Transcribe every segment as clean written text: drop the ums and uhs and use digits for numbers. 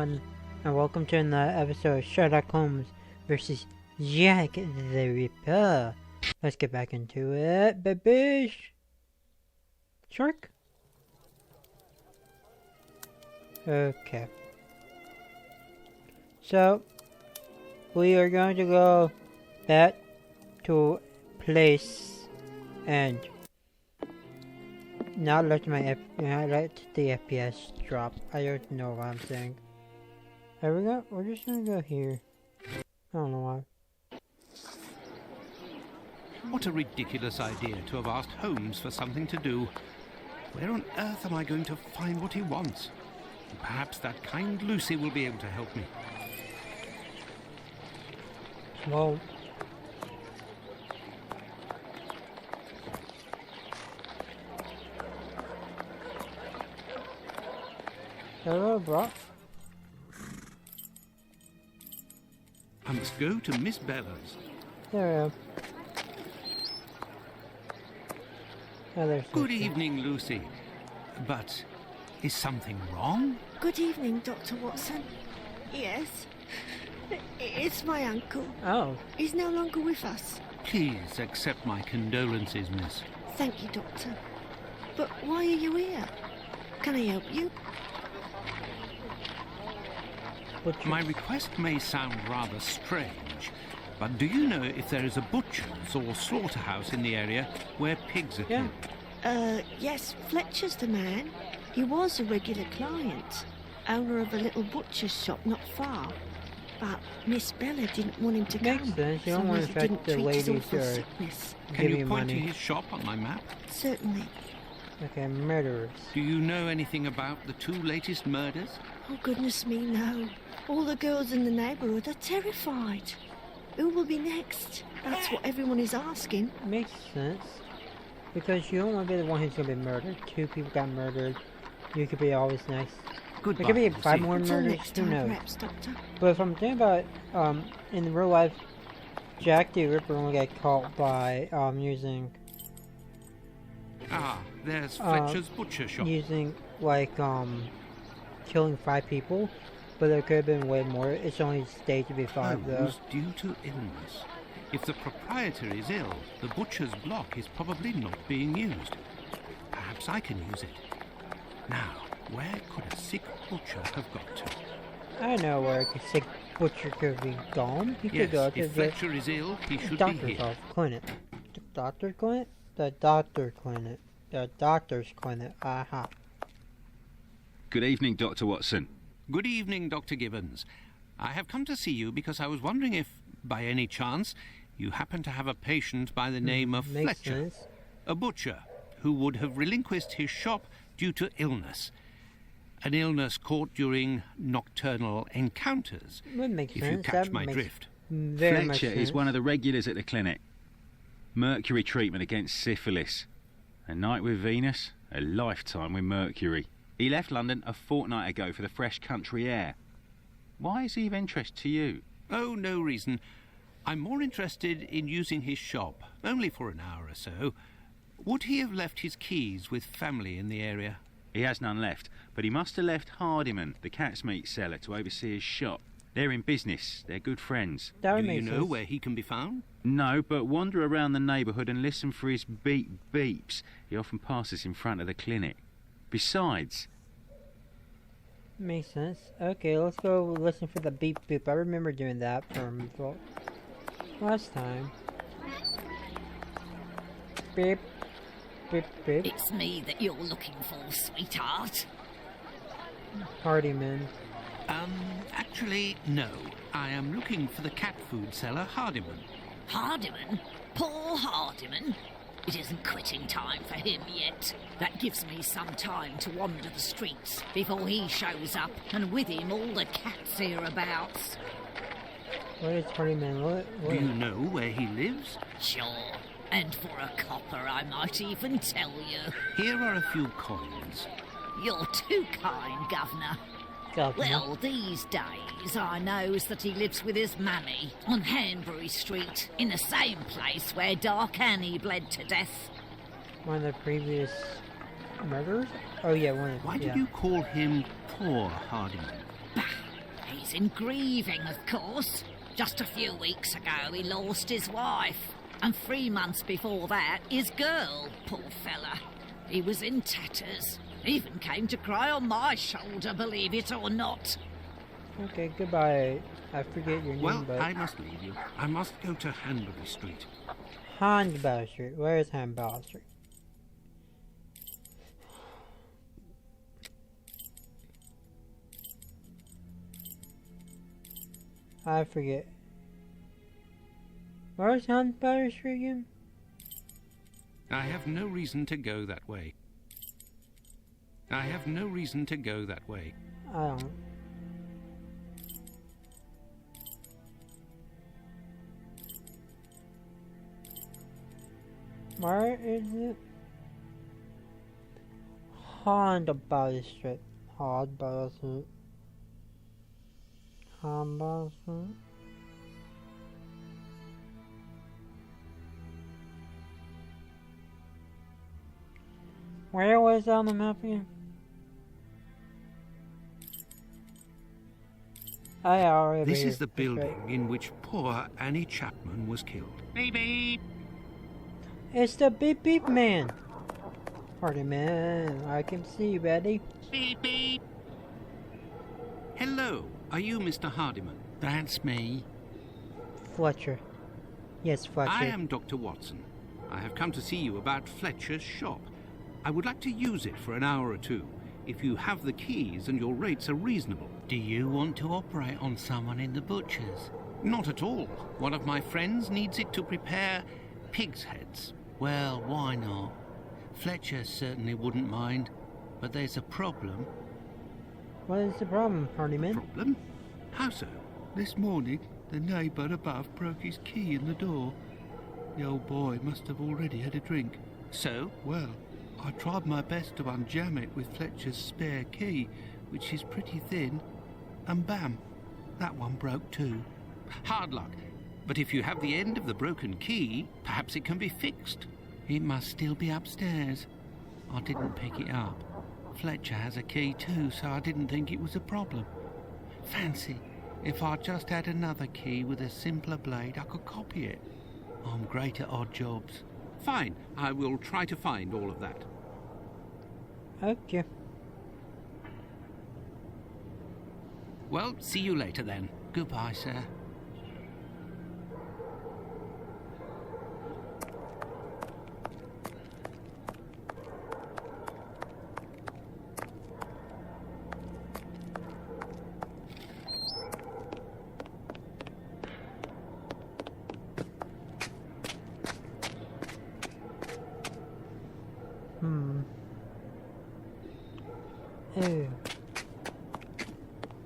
everyone, and welcome to another episode of Sherlock Holmes versus Jack the Ripper. Let's get back into it, baby. Shark? Okay. So, we are going to go back to place and not let the FPS drop. I don't know what I'm saying. There we go. We're just gonna go here. I don't know why. What a ridiculous idea to have asked Holmes for something to do. Where on earth am I going to find what he wants? Perhaps that kind Lucy will be able to help me. Well, hello, bro. I must go to Miss Bella's. There we go. Oh, there's Good Lucy. evening, Lucy. But is something wrong? Good evening, Dr. Watson. Yes, it's my uncle. Oh, He's no longer with us. Please accept my condolences, miss. Thank you, Doctor. But why are you here? Can I help you? but you, My request may sound rather strange, but do you know if there is a butcher's or slaughterhouse in the area where pigs are Yeah. killed? Yes, Fletcher's the man. He was a regular client, owner of a little butcher's shop not far. But Miss Bella didn't want him to Makes come. sense. You don't want to he affect didn't the treat his ladies awful who are sickness. Can you giving point to money. his shop on my map? Certainly. Okay, murderers. Do you know anything about the two latest murders? Oh, goodness me, no. All the girls in the neighbourhood are terrified. Who will be next? That's what everyone is asking. Makes sense. Because you don't want to be the one who's going to be murdered. Two people got murdered. You could be always next. Goodbye. There could be Lucy. 5 more Until murders. next Who time, knows? perhaps, Doctor. But if I'm thinking about in real life, Jack the Ripper only got caught by using Ah, there's Fletcher's butcher shop. like killing 5 people, but there could have been way more. It's only stayed to be 5 though. Holmes due to illness. If the proprietor is ill, the butcher's block is probably not being used. Perhaps I can use it. Now, where could a sick butcher have got to? I know where a sick butcher could be gone. He could go Yes, to if the Fletcher is ill, he should be doctor's here. clinic. The doctor's clinic? The doctor clinic. The doctor's clinic. Aha. Good evening, Dr. Watson. Good evening, Dr. Gibbons. I have come to see you because I was wondering if, by any chance, you happen to have a patient by the name of Makes Fletcher, sense. a butcher who would have relinquished his shop due to illness. An illness caught during nocturnal encounters, Would make if sense. you catch That my makes drift. very much Fletcher sense. is one of the regulars at the clinic. Mercury treatment against syphilis. A night with Venus, a lifetime with Mercury. He left London a fortnight ago for the fresh country air. Why is he of interest to you? Oh, no reason. I'm more interested in using his shop, only for an hour or so. Would he have left his keys with family in the area? He has none left, but he must have left Hardiman, the cat's meat seller, to oversee his shop. They're in business. They're good friends. That would Do you make know sense. where he can be found? No, but wander around the neighbourhood and listen for his beep beeps. He often passes in front of the clinic. Besides, Makes sense. Okay, let's go listen for the beep boop. I remember doing that from last time. Beep. Beep beep. It's me that you're looking for, sweetheart. Hardyman. Actually, no. I am looking for the cat food seller, Hardiman. Hardiman? Poor Hardiman. It isn't quitting time for him yet. That gives me some time to wander the streets before he shows up, and with him all the cats hereabouts. What is Hardyman? What? Do you know where he lives? Sure, and for a copper I might even tell you. Here are a few coins. You're too kind, Governor. Governor. Well, these days I knows that he lives with his mammy on Hanbury Street, in the same place where Dark Annie bled to death. One of the previous murders? Oh yeah, one of Why yeah. did you call him poor Hardiman? Bah, he's in grieving, of course. Just a few weeks ago, he lost his wife. And 3 months before that, his girl, poor fella. He was in tatters. Even came to cry on my shoulder, believe it or not. Okay, goodbye. I forget your name, Well, but... I must leave you. I must go to Hanbury Street. Hanbury Street. Where is Hanbury Street? I forget. Where's Hanbury Street again? I have no reason to go that way. I have no reason to go that way. I don't. Where is it? Hanbury Street. Hanbury Street. Hanbury Street. Where was it on the map again? I already. This is the building in which poor Annie Chapman was killed. Beep beep. It's the beep beep man. Party man, I can see, ready? Beep beep. Hello, are you Mr. Hardiman? That's me. Fletcher. Yes, Fletcher. I am Dr. Watson. I have come to see you about Fletcher's shop. I would like to use it for an hour or two, if you have the keys and your rates are reasonable. Do you want to operate on someone in the butcher's? Not at all. One of my friends needs it to prepare pig's heads. Well, why not? Fletcher certainly wouldn't mind, but there's a problem. What is the problem, party man? Problem? How so? This morning, the neighbour above broke his key in the door. The old boy must have already had a drink. So? Well, I tried my best to unjam it with Fletcher's spare key, which is pretty thin, and bam, that one broke too. Hard luck. But if you have the end of the broken key, perhaps it can be fixed. It must still be upstairs. I didn't pick it up. Fletcher has a key too, so I didn't think it was a problem. Fancy, if I just had another key with a simpler blade, I could copy it. I'm great at odd jobs. Fine, I will try to find all of that. Okay. Well, see you later then. Goodbye, sir. Oh.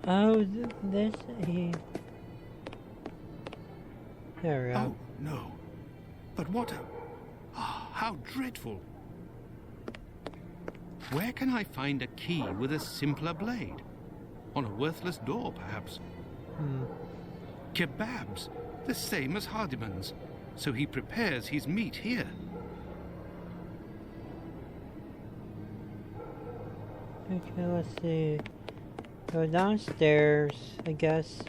Oh, this he. There we go. Oh, no. But what a... Oh, how dreadful. Where can I find a key with a simpler blade? On a worthless door, perhaps. Kebabs, the same as Hardiman's. So he prepares his meat here. Okay, let's see. Go downstairs, I guess.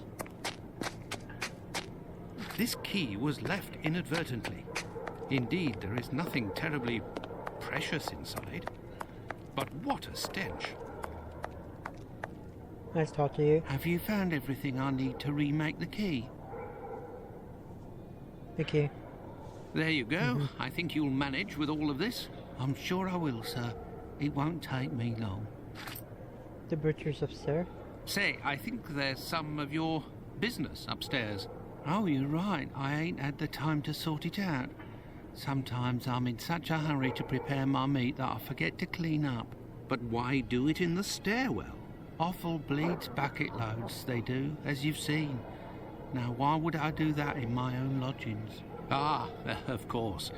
This key was left inadvertently. Indeed, there is nothing terribly precious inside. But what a stench. Nice to talk to you. Have you found everything I need to remake the key? The key. There you go. I think you'll manage with all of this. I'm sure I will, sir. It won't take me long. The butcher's upstairs. Say, I think there's some of your business upstairs. Oh, you're right. I ain't had the time to sort it out. Sometimes I'm in such a hurry to prepare my meat that I forget to clean up. But why do it in the stairwell? Offal bleeds bucket loads, they do, as you've seen. Now, why would I do that in my own lodgings? Ah, of course.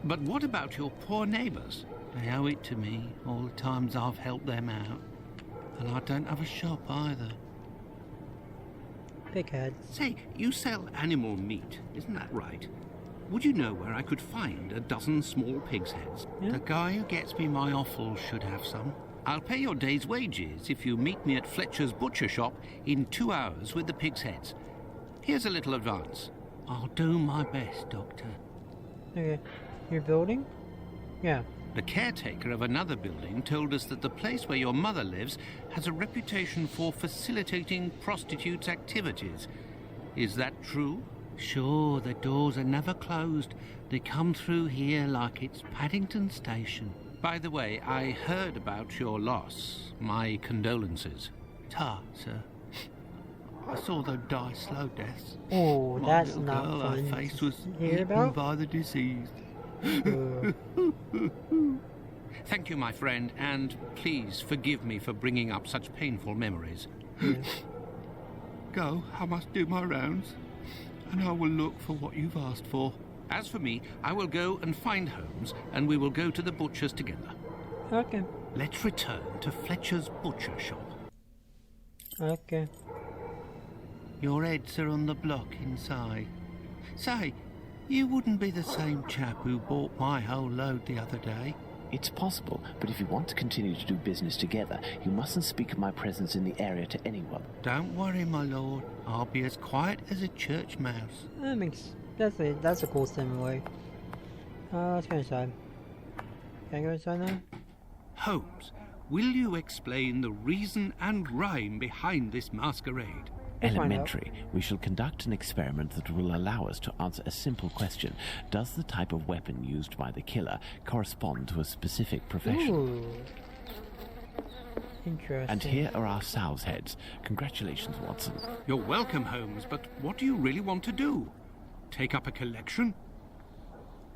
But what about your poor neighbours? They owe it to me, all the times I've helped them out. And I don't have a shop either. Big head. Say, you sell animal meat, isn't that right? Would you know where I could find a dozen small pig's heads? Yeah. The guy who gets me my offal should have some. I'll pay your day's wages if you meet me at Fletcher's butcher shop in 2 hours with the pig's heads. Here's a little advance. I'll do my best, Doctor. Okay. Your building? Yeah. The caretaker of another building told us that the place where your mother lives has a reputation for facilitating prostitutes' activities. Is that true? Sure, the doors are never closed. They come through here like it's Paddington Station. By the way, I heard about your loss. My condolences. Ta, sir. I saw them die slow deaths. Oh, My that's little not girl, fun her face to was hear eaten about. by the diseased. Thank you, my friend, and please forgive me for bringing up such painful memories. Yeah. Go, I must do my rounds, and I will look for what you've asked for. As for me, I will go and find Holmes, and we will go to the butcher's together. Okay. Let's return to Fletcher's butcher shop. Okay. Your heads are on the block inside. Say, you wouldn't be the same chap who bought my whole load the other day. It's possible, but if you want to continue to do business together, you mustn't speak of my presence in the area to anyone. Don't worry, my lord. I'll be as quiet as a church mouse. That makes that's a cool stimuli. Let's go inside. Can I go inside now? Holmes, will you explain the reason and rhyme behind this masquerade? We'll find out. Elementary. We shall conduct an experiment that will allow us to answer a simple question. Does the type of weapon used by the killer correspond to a specific profession? Ooh. Interesting. And here are our sow's heads. Congratulations, Watson. You're welcome, Holmes, but what do you really want to do? Take up a collection?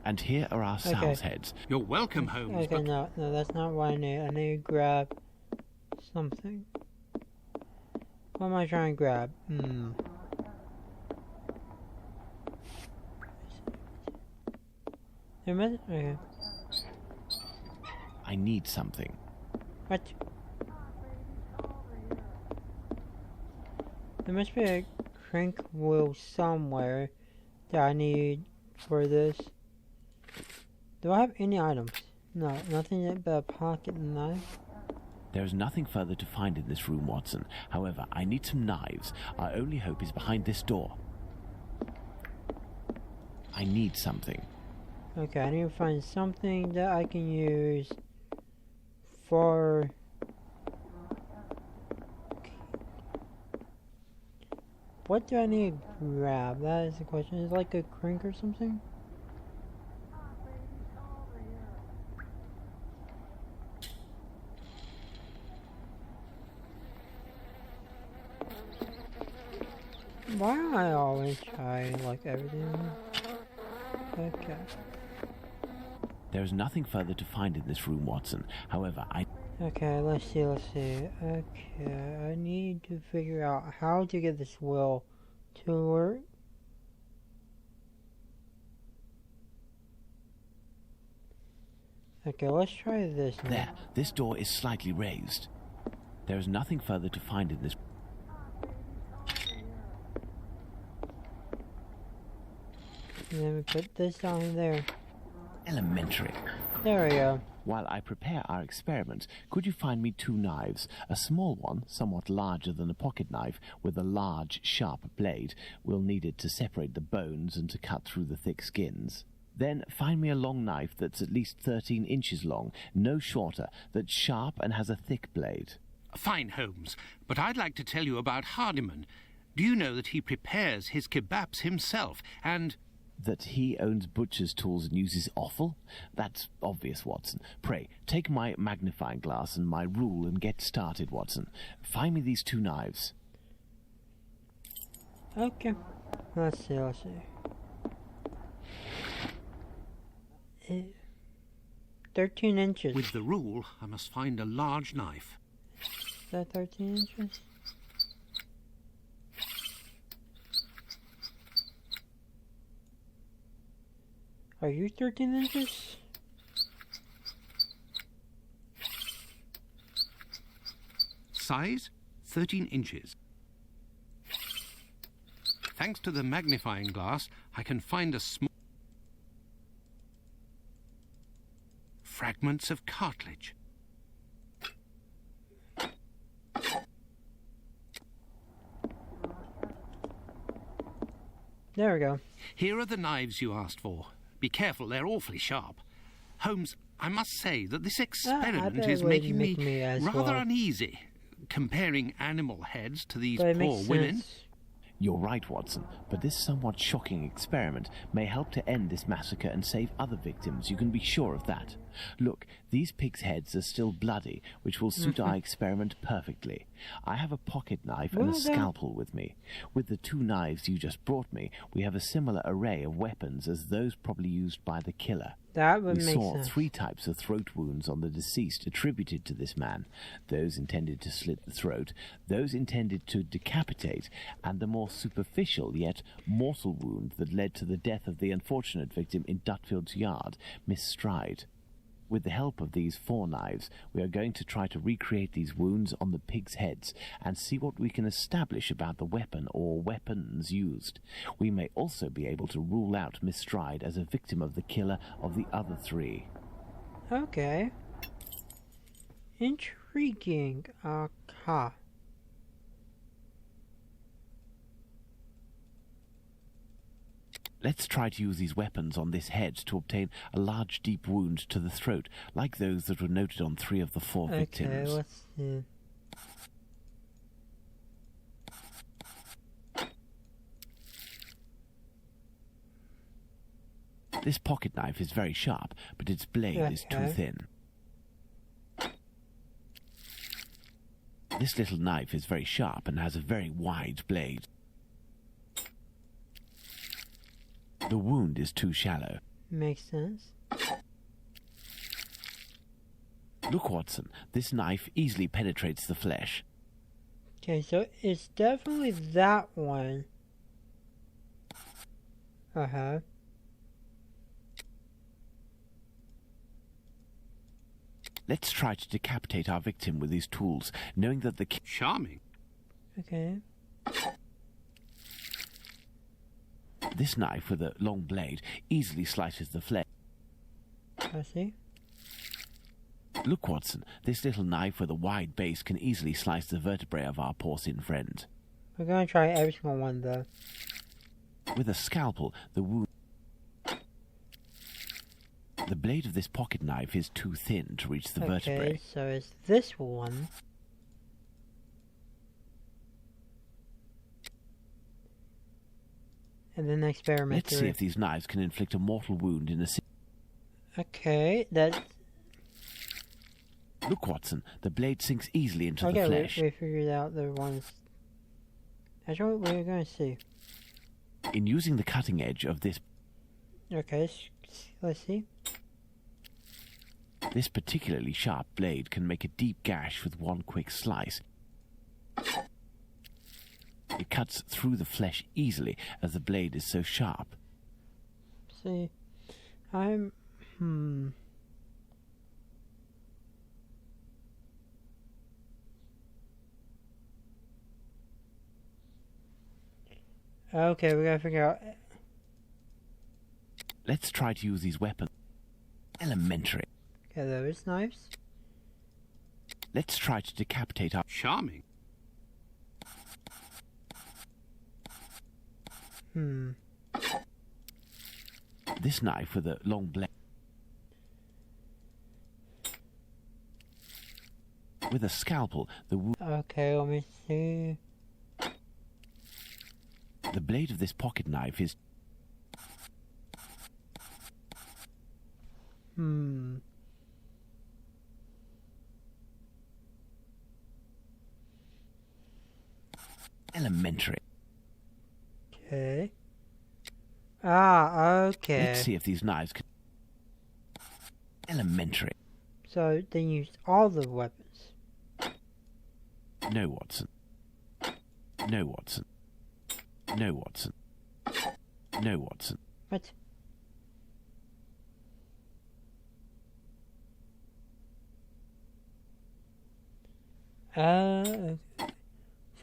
And here are our sow's heads. You're welcome, Holmes, Okay, but... no, that's not what I need. I need to grab something. What am I trying to grab? Okay. I need something. What? There must be a crank wheel somewhere that I need for this. Do I have any items? No, nothing but a pocket knife. There is nothing further to find in this room, Watson. However, I need some knives. Our only hope is behind this door. I need something. Okay, I need to find something that I can use for... What do I need to grab? That is the question. Is it like a crank or something? Why do I always try like everything? Okay. There is nothing further to find in this room, Watson. However, Okay, let's see. Okay, I need to figure out how to get this wheel to work. Okay, let's try this now. There, this door is slightly raised. There is nothing further to find in this... And then we put this on there. Elementary. There we go. While I prepare our experiment, could you find me 2 knives? A small one, somewhat larger than a pocket knife, with a large, sharp blade. We'll need it to separate the bones and to cut through the thick skins. Then find me a long knife that's at least 13 inches long, no shorter, that's sharp and has a thick blade. Fine, Holmes, but I'd like to tell you about Hardiman. Do you know that he prepares his kebabs himself, and... That he owns butcher's tools and uses offal? That's obvious, Watson. Pray, take my magnifying glass and my rule and get started, Watson. Find me these 2 knives. Okay. Let's see. 13 inches. With the rule, I must find a large knife. Is that 13 inches? Are you 13 inches? Size, 13 inches. Thanks to the magnifying glass, I can find a small... Fragments of cartilage. There we go. Here are the knives you asked for. Be careful, they're awfully sharp. Holmes, I must say that this experiment bet is it would making make me me as rather well. uneasy. Comparing animal heads to these But it poor makes women. sense. You're right, Watson, but this somewhat shocking experiment may help to end this massacre and save other victims. You can be sure of that. Look, these pigs' heads are still bloody, which will suit our experiment perfectly. I have a pocket knife and a Well done. scalpel with me. With the 2 knives you just brought me, we have a similar array of weapons as those probably used by the killer. That would We make saw sense. 3 types of throat wounds on the deceased attributed to this man. Those intended to slit the throat, those intended to decapitate, and the more superficial yet mortal wound that led to the death of the unfortunate victim in Dutfield's yard, Miss Stride. With the help of these 4 knives, we are going to try to recreate these wounds on the pigs' heads and see what we can establish about the weapon or weapons used. We may also be able to rule out Miss Stride as a victim of the killer of the other 3. Okay. Intriguing. Aha. Let's try to use these weapons on this head to obtain a large deep wound to the throat, like those that were noted on 3 of the 4 Okay, victims. let's see. This pocket knife is very sharp, but its blade is too Okay. thin. This little knife is very sharp and has a very wide blade. The wound is too shallow. Makes sense. Look, Watson, this knife easily penetrates the flesh. Okay, so it's definitely that one. Uh-huh. Let's try to decapitate our victim with these tools, knowing that the Charming. Okay. this knife with a long blade easily slices the flesh. I see. Look, Watson, this little knife with a wide base can easily slice the vertebrae of our porcine friend. We're gonna try every single one, though. With a scalpel, the blade of this pocket knife is too thin to reach the Okay, vertebrae. so it's this one. And then experiment. Let's see if these knives can inflict a mortal wound in a... Okay, that's... Look, Watson, the blade sinks easily into the Okay, flesh. we figured out the ones. That's what we're gonna see. In using the cutting edge of this Okay, let's see. particularly sharp blade can make a deep gash with one quick slice. It cuts through the flesh easily as the blade is so sharp. See, Okay, we gotta figure out... Let's try to use these weapons. Elementary. Okay, those knives. Let's try to decapitate our... Charming. This knife with a long blade. With a scalpel, Okay, let me see. the blade of this pocket knife is... Elementary. Okay. Ah, okay. Let's see if these knives can... Elementary. So they used all the weapons. No, Watson. No, Watson. No, Watson. No, Watson. What? Okay.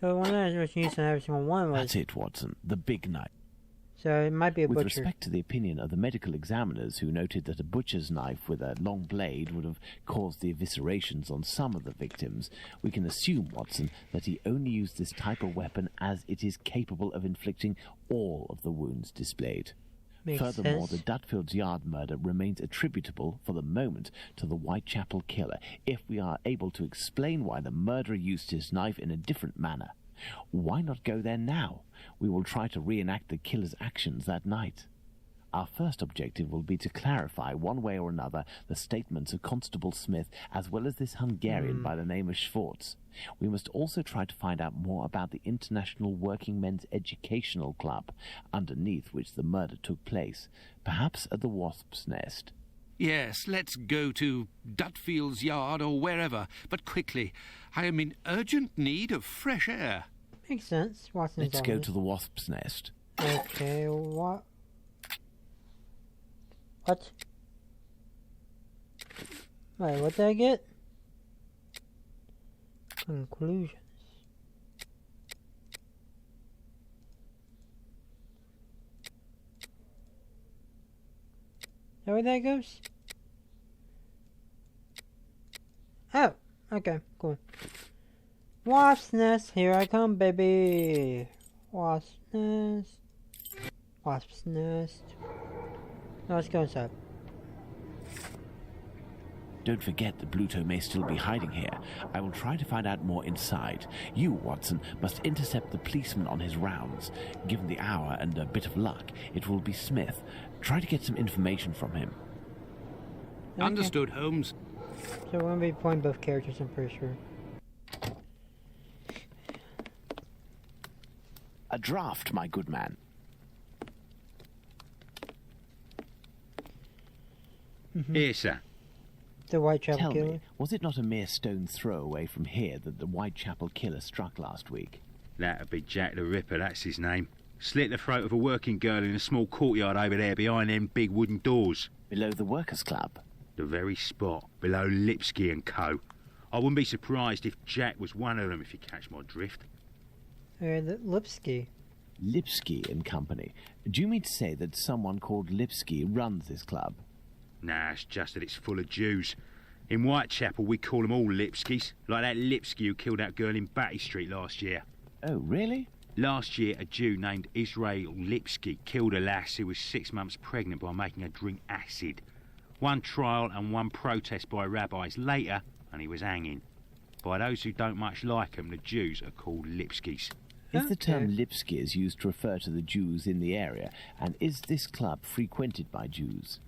So one that was used on every single one was... That's it, Watson. The big knife. So it might be a With butcher. respect to the opinion of the medical examiners who noted that a butcher's knife with a long blade would have caused the eviscerations on some of the victims, we can assume, Watson, that he only used this type of weapon as it is capable of inflicting all of the wounds displayed. Makes Furthermore, sense. the Dutfield's Yard murder remains attributable, for the moment, to the Whitechapel killer, if we are able to explain why the murderer used his knife in a different manner. Why not go there now? We will try to reenact the killer's actions that night. Our first objective will be to clarify, one way or another, the statements of Constable Smith, as well as this Hungarian by the name of Schwartz. We must also try to find out more about the International Working Men's Educational Club, underneath which the murder took place, perhaps at the Wasp's Nest. Yes, let's go to Dutfield's Yard or wherever, but quickly. I am in urgent need of fresh air. Makes sense. Watson's Let's go office. to the Wasp's Nest. Okay, what? What? Wait, what did I get? Conclusions. Is that where that goes? Oh, okay, cool. Wasp's Nest, here I come, baby. Wasp's Nest. Wasp's Nest. Now let's go inside. Don't forget that Bluto may still be hiding here. I will try to find out more inside. You, Watson, must intercept the policeman on his rounds. Given the hour and a bit of luck, it will be Smith. Try to get some information from him. Okay. Understood, Holmes. So we're going to be playing both characters, I'm pretty sure. A draft, my good man. Here, sir. The Whitechapel Tell Killer. me, was it not a mere stone's throw away from here that the Whitechapel killer struck last week? That'd be Jack the Ripper, that's his name. Slit the throat of a working girl in a small courtyard over there behind them big wooden doors. Below the Workers' Club? The very spot, below Lipsky and Co. I wouldn't be surprised if Jack was one of them, if you catch my drift. The Lipsky. Lipsky and Company. Do you mean to say that someone called Lipsky runs this club? Nah, it's just that it's full of Jews. In Whitechapel, we call them all Lipskys, like that Lipsky who killed that girl in Batty Street last year. Oh, really? Last year, a Jew named Israel Lipsky killed a lass who was 6 months pregnant by making her drink acid. One trial and one protest by rabbis later, and he was hanging. By those who don't much like him, the Jews are called Lipskys. Is the term Lipskys used to refer to the Jews in the area, and is this club frequented by Jews?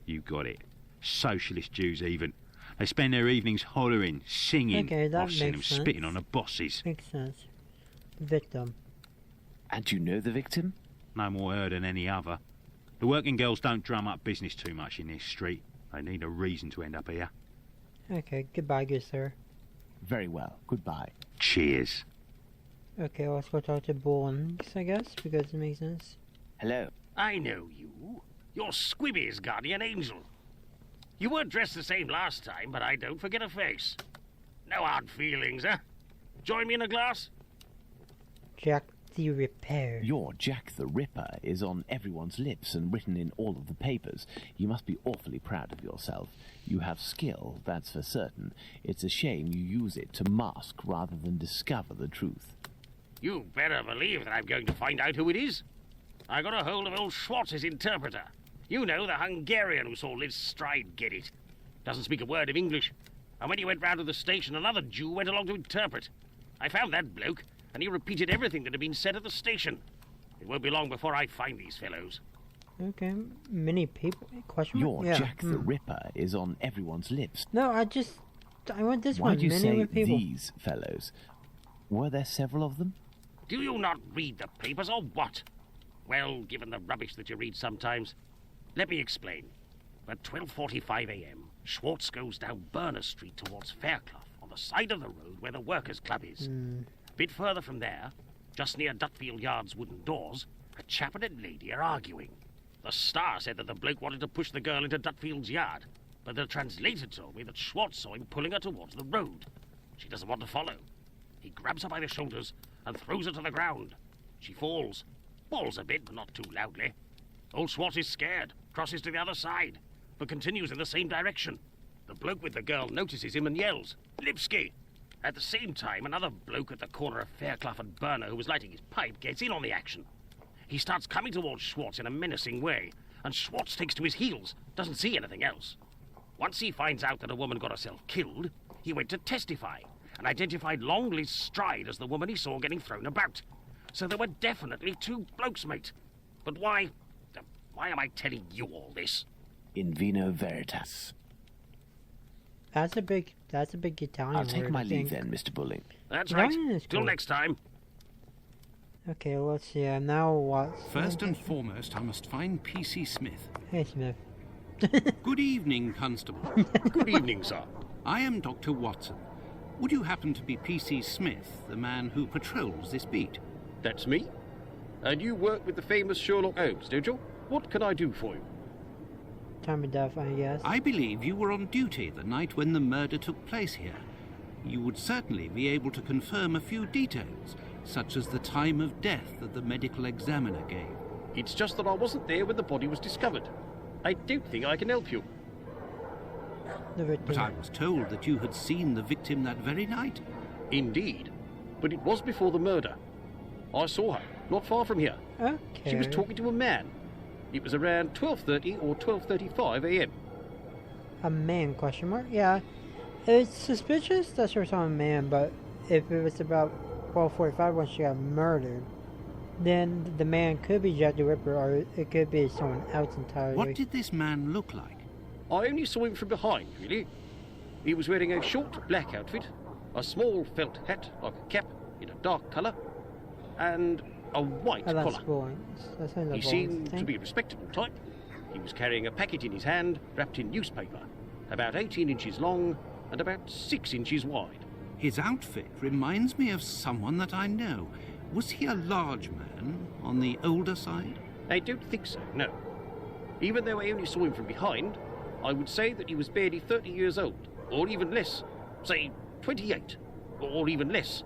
You got it. Socialist Jews, even. They spend their evenings hollering, singing, Okay, that I've seen them makes sense. spitting on the bosses. Makes sense. Victim. And you know the victim? No more her than any other. The working girls don't drum up business too much in this street. They need a reason to end up here. Okay, goodbye, good sir. Very well. Goodbye. Cheers. Okay, let's go talk to Bones, I guess, because it makes sense. Hello. I know you. You're Squibby's guardian angel. You weren't dressed the same last time, but I don't forget a face. No hard feelings, huh? Join me in a glass? Jack the Ripper. Your Jack the Ripper is on everyone's lips and written in all of the papers. You must be awfully proud of yourself. You have skill, that's for certain. It's a shame you use it to mask rather than discover the truth. You better believe that I'm going to find out who it is. I got a hold of old Schwartz's interpreter. You know, the Hungarian who saw Liz Stride get it. Doesn't speak a word of English. And when he went round to the station, another Jew went along to interpret. I found that bloke, and he repeated everything that had been said at the station. It won't be long before I find these fellows. Okay, many people. Question mark? Your Yeah. Jack the Ripper is on everyone's lips. No, I want this Why one. do you Many say with people. these fellows? Were there several of them? Do you not read the papers, or what? Well, given the rubbish that you read sometimes. Let me explain. At 12:45 a.m., Schwartz goes down Burner Street towards Fairclough, on the side of the road where the Workers' Club is. A bit further from there, just near Dutfield Yard's wooden doors, a chap and a lady are arguing. The Star said that the bloke wanted to push the girl into Dutfield's yard, but the translator told me that Schwartz saw him pulling her towards the road. She doesn't want to follow. He grabs her by the shoulders and throws her to the ground. She falls. bawls a bit, but not too loudly. Old Schwartz is scared, crosses to the other side, but continues in the same direction. The bloke with the girl notices him and yells, "Lipsky!" At the same time, another bloke at the corner of Fairclough and Burner who was lighting his pipe gets in on the action. He starts coming towards Schwartz in a menacing way, and Schwartz takes to his heels, doesn't see anything else. Once he finds out that a woman got herself killed, he went to testify and identified Longley's stride as the woman he saw getting thrown about. So there were definitely two blokes, mate. But why am I telling you all this? In vino veritas. That's a big Italian I'll take word, my I leave think. then, Mr. Bulling. That's Italian right. is Till cool. next time. Okay, let's see. Now what? First and foremost, I must find P.C. Smith. Hey, Smith. Good evening, Constable. Good evening, sir. I am Dr. Watson. Would you happen to be P.C. Smith, the man who patrols this beat? That's me. And you work with the famous Sherlock Holmes, don't you? What can I do for you? Time of death, I guess. I believe you were on duty the night when the murder took place here. You would certainly be able to confirm a few details, such as the time of death that the medical examiner gave. It's just that I wasn't there when the body was discovered. I don't think I can help you. The victim. But I was told that you had seen the victim that very night. Indeed. But it was before the murder. I saw her, not far from here. Okay. She was talking to a man. It was around 12:30 or 12:35 a.m. A man, question mark? Yeah. It's suspicious that she was on a man, but if it was about 12:45 when she got murdered, then the man could be Jack the Ripper, or it could be someone else entirely. What did this man look like? I only saw him from behind, really. He was wearing a short black outfit, a small felt hat like a cap in a dark colour, and a white Oh, that's collar. Bowling's. That sounds like He seemed Bowling's to be a respectable type. He was carrying a packet in his hand, wrapped in newspaper, about 18 inches long and about 6 inches wide. His outfit reminds me of someone that I know. Was he a large man, on the older side? I don't think so, no. Even though I only saw him from behind, I would say that he was barely 30 years old, or even less. Say 28, or even less.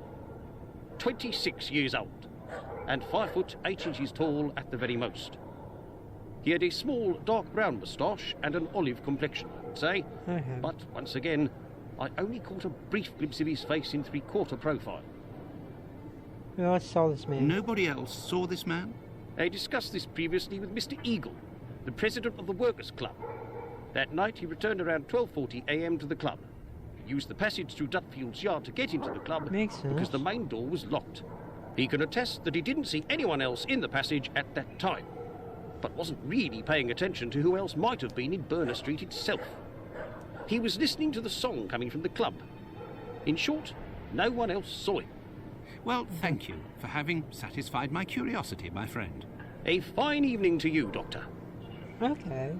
26 years old, and 5 foot 8 inches tall at the very most. He had a small dark brown moustache and an olive complexion, I would say. But once again, I only caught a brief glimpse of his face in three-quarter profile. We all saw this man. Nobody else saw this man? I discussed this previously with Mr. Eagle, the president of the Workers' Club. That night he returned around 12:40 a.m. to the club. He used the passage through Dutfield's yard to get into the club Makes sense. because the main door was locked. He can attest that he didn't see anyone else in the passage at that time, but wasn't really paying attention to who else might have been in Burner Street itself. He was listening to the song coming from the club. In short, no one else saw him. Well, thank you for having satisfied my curiosity, my friend. A fine evening to you, Doctor. Okay.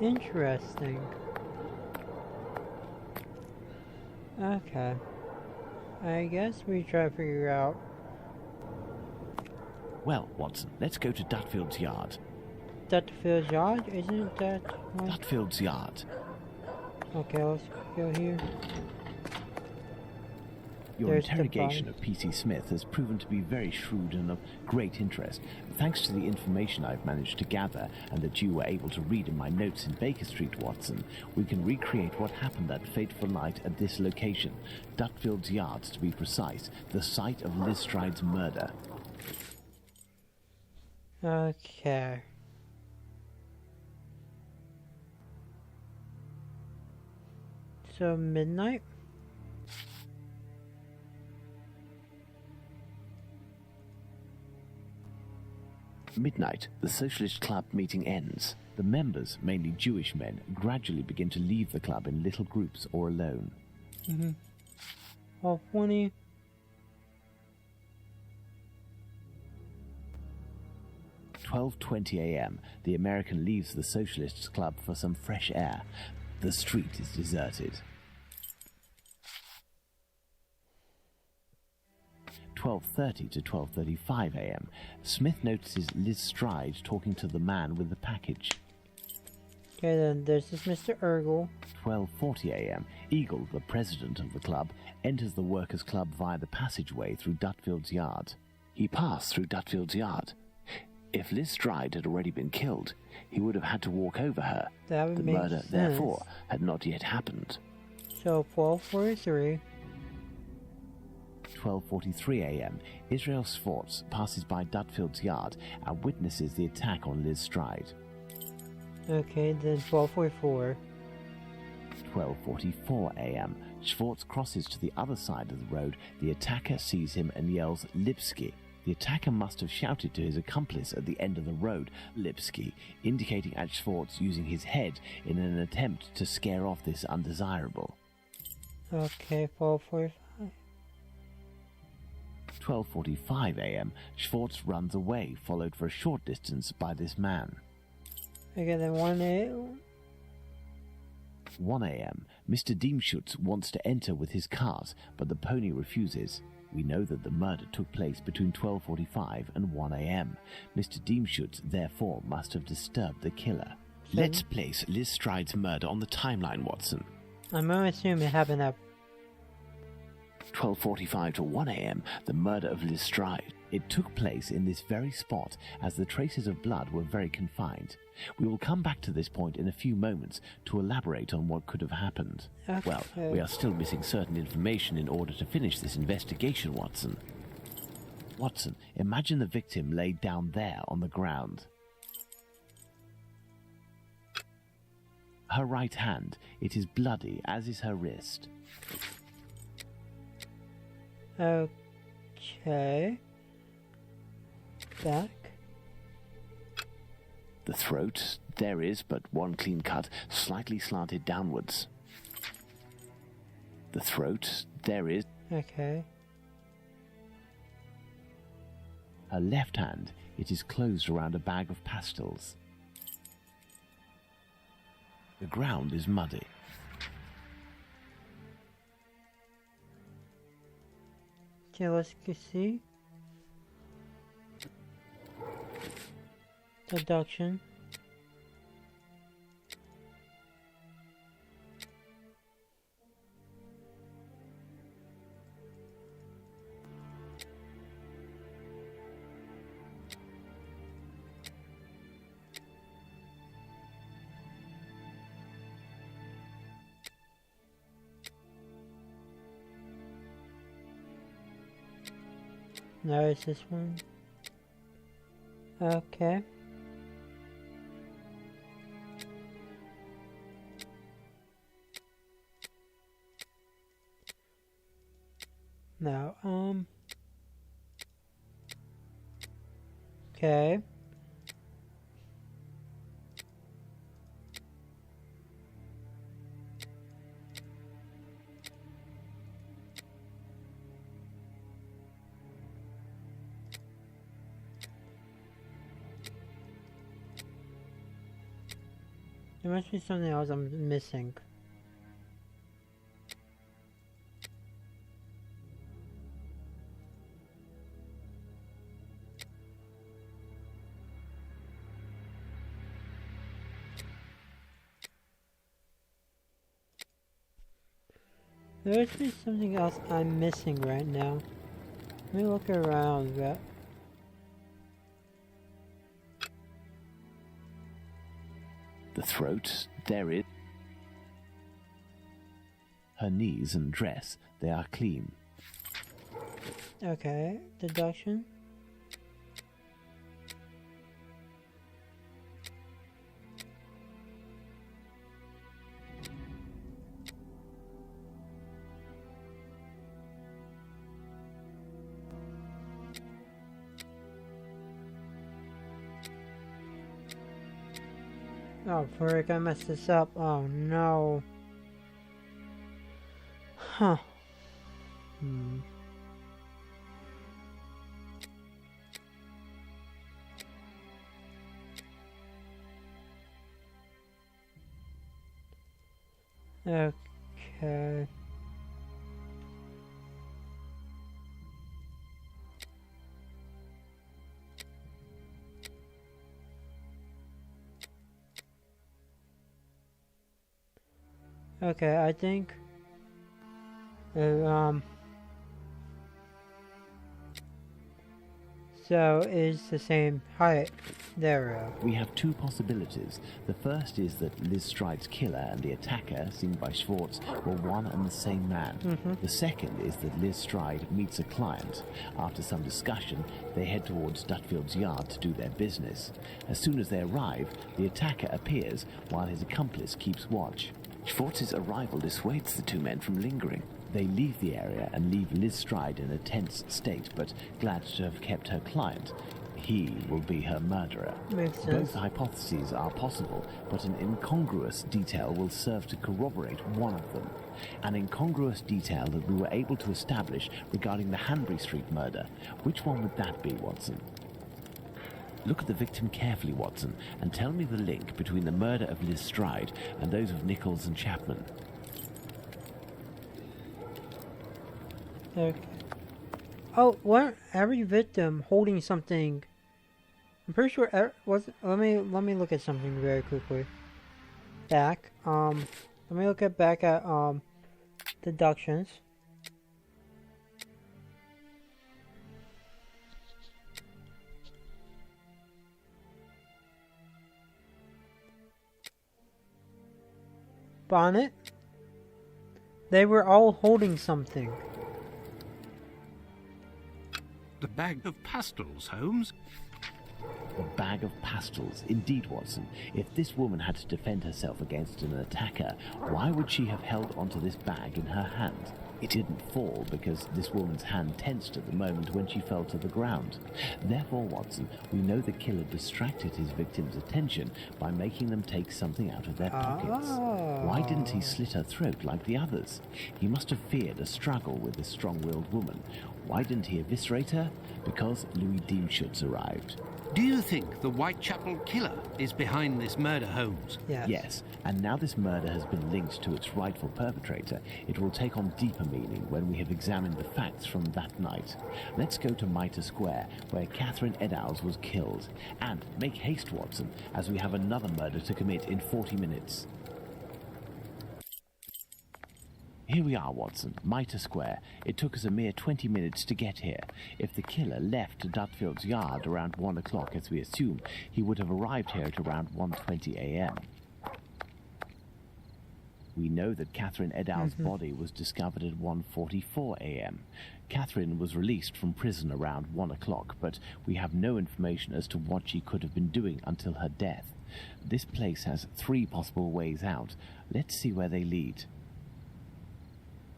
Interesting. Okay. I guess we try to figure out. Well, Watson, let's go to Dutfield's yard. Dutfield's yard? Isn't that one? Dutfield's yard. Okay, let's go here. Your There's the interrogation body. of P.C. Smith has proven to be very shrewd and of great interest. Thanks to the information I've managed to gather and that you were able to read in my notes in Baker Street, Watson, we can recreate what happened that fateful night at this location, Dutfield's Yards to be precise, the site of Liz Stride's murder. Okay. So, midnight? Midnight, the Socialist Club meeting ends. The members, mainly Jewish men, gradually begin to leave the club in little groups or alone. 12:20. At 12:20 a.m., the American leaves the Socialists Club for some fresh air. The street is deserted. 12:30 to 12:35 a.m., Smith notices Liz Stride talking to the man with the package. Okay, then this is Mr. Urgle. 12:40 a.m., Eagle, the president of the club, enters the Workers' Club via the passageway through Dutfield's yard. He passed through Dutfield's yard. If Liz Stride had already been killed, he would have had to walk over her. That would The make murder, sense. therefore, had not yet happened. So 12:43. 12:43 a.m., Israel Swartz passes by Dudfield's yard and witnesses the attack on Liz Stride. Okay, then 12:44. 12:44 a.m., Schwartz crosses to the other side of the road. The attacker sees him and yells, "Lipsky." The attacker must have shouted to his accomplice at the end of the road, "Lipsky," indicating at Schwartz using his head in an attempt to scare off this undesirable. Okay, 12:45. 12:45 a.m., Schwartz runs away, followed for a short distance by this man. Okay, then 1 a.m., Mr. Diemschutz wants to enter with his cart, but the pony refuses. We know that the murder took place between 12:45 and 1 a.m. Mr. Diemschutz, therefore, must have disturbed the killer. Let's place Liz Stride's murder on the timeline, Watson. I'm going to assume it happened at 12:45 to 1 a.m., the murder of Liz Stride. It took place in this very spot, as the traces of blood were very confined. We will come back to this point in a few moments to elaborate on what could have happened. Okay. Well, we are still missing certain information in order to finish this investigation, Watson. Watson, imagine the victim laid down there on the ground. Her right hand, it is bloody, as is her wrist. Okay. Back. The throat, there is but one clean cut, slightly slanted downwards. The throat, there is. Okay. Her left hand, it is closed around a bag of pastils. The ground is muddy. Okay, let's go see. Deduction. No, it's this one. Okay. Now, okay. There must be something else I'm missing. There must be something else I'm missing right now. Let me look around, but The throat, there is. Her knees and dress, they are clean. okay. Deduction. Oh, frick, I messed this up. Oh, no. Huh. Okay. Okay, I think So it's the same height. There. We have two possibilities. The first is that Liz Stride's killer and the attacker, seen by Schwartz, were one and the same man. The second is that Liz Stride meets a client. After some discussion, they head towards Dutfield's yard to do their business. As soon as they arrive, the attacker appears while his accomplice keeps watch. Schwartz's arrival dissuades the two men from lingering. They leave the area and leave Liz Stride in a tense state, but glad to have kept her client. He will be her murderer. Makes sense. Both hypotheses are possible, but an incongruous detail will serve to corroborate one of them. An incongruous detail that we were able to establish regarding the Hanbury Street murder. Which one would that be, Watson? Look at the victim carefully, Watson, and tell me the link between the murder of Liz Stride and those of Nichols and Chapman. Okay. Oh, weren't every victim holding something? I'm pretty sure let me look at something very quickly. Back. Let me look at back at deductions. Bonnet. They were all holding something. The bag of pastels, Holmes. A bag of pastels, indeed, Watson. If this woman had to defend herself against an attacker, why would she have held onto this bag in her hand? It didn't fall because this woman's hand tensed at the moment when she fell to the ground. Therefore, Watson, we know the killer distracted his victim's attention by making them take something out of their pockets. Why didn't he slit her throat like the others? He must have feared a struggle with this strong-willed woman. Why didn't he eviscerate her? Because Louis Diemschutz arrived. Do you think the Whitechapel killer is behind this murder, Holmes? Yes. Yes, and now this murder has been linked to its rightful perpetrator, it will take on deeper meaning when we have examined the facts from that night. Let's go to Mitre Square, where Catherine Eddowes was killed. And make haste, Watson, as we have another murder to commit in 40 minutes. Here we are, Watson, Mitre Square. It took us a mere 20 minutes to get here. If the killer left Dutfield's yard around 1 o'clock, as we assume, he would have arrived here at around 1:20 a.m. We know that Catherine Eddowes' body was discovered at 1:44 a.m. Catherine was released from prison around 1 o'clock, but we have no information as to what she could have been doing until her death. This place has 3 possible ways out. Let's see where they lead.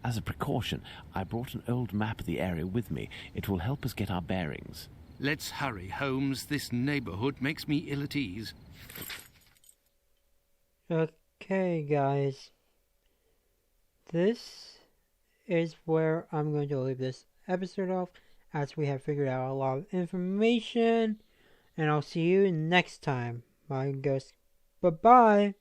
As a precaution, I brought an old map of the area with me. It will help us get our bearings. Let's hurry, Holmes. This neighborhood makes me ill at ease. Okay, guys. This is where I'm going to leave this episode off, as we have figured out a lot of information. And I'll see you next time, my ghost. Bye-bye.